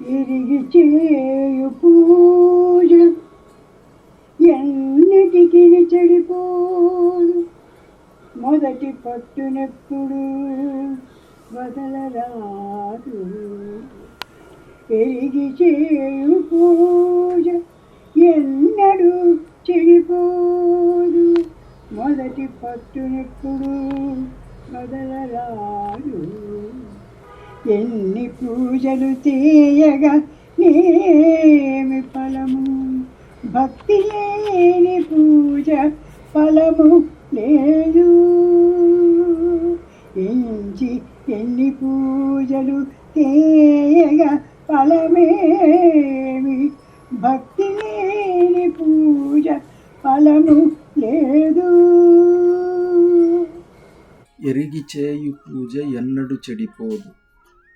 ఎరిగి చేయు పూజ ఎన్నిటికి చెడిపోదు, మొదటి పట్టునెప్పుడు వదలరాదు. ఎరిగి చేయు పూజ ఎన్నడూ చెడిపోదు, మొదటి పట్టునెప్పుడు వదలరాదు. ఎన్ని పూజలు చేయగా ఏమి ఫలము, భక్తి లేని పూజ ఫలము లేదు. ఎన్ని పూజలు చేయగా ఫలమేమి, భక్తి లేని పూజ ఫలము లేదు. ఎరిగి చేయు పూజ ఎన్నడు చెడిపోదు,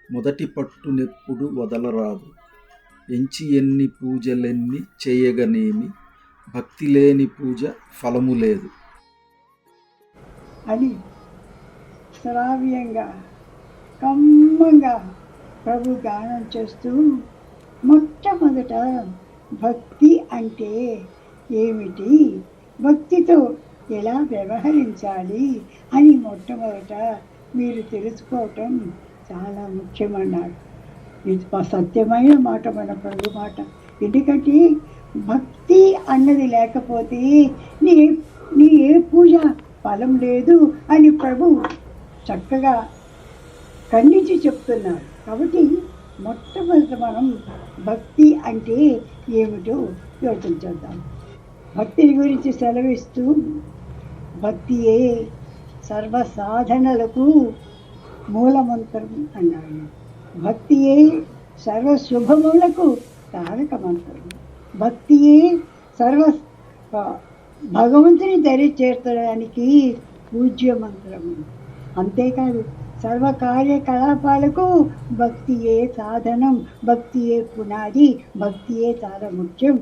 మొదటి పట్టునెప్పుడు వదలరాదు. ఎంచి ఎన్ని పూజలెన్ని చేయగనేమి, భక్తి లేని పూజ ఫలము లేదు అని శ్రావ్యంగా కమ్మంగా ప్రభు గానం చేస్తూ, మొట్టమొదట భక్తి అంటే ఏమిటి, భక్తితో ఎలా వ్యవహరించాలి అని మొట్టమొదట మీరు తెలుసుకోవటం చాలా ముఖ్యమన్నాడు. ఇది సత్యమైన మాట, మన ప్రభు మాట. ఎందుకంటే భక్తి అన్నది లేకపోతే నీ నీ ఏ పూజ ఫలం లేదు అని ప్రభు చక్కగా ఖండించి చెప్తున్నారు. కాబట్టి మొట్టమొదట మనం భక్తి అంటే ఏమిటో యోచించేద్దాం. భక్తిని గురించి సెలవిస్తూ, భక్తియే సర్వ సాధనలకు మూలమంత్రం అన్నాడు. భక్తియే సర్వ శుభములకు తారక మంత్రం. భక్తియే సర్వ భగవంతుని దరి చేర్చడానికి పూజ్య మంత్రము. అంతేకాదు సర్వ కార్యకలాపాలకు భక్తియే సాధనం, భక్తియే పునాది, భక్తియే చాలా ముఖ్యం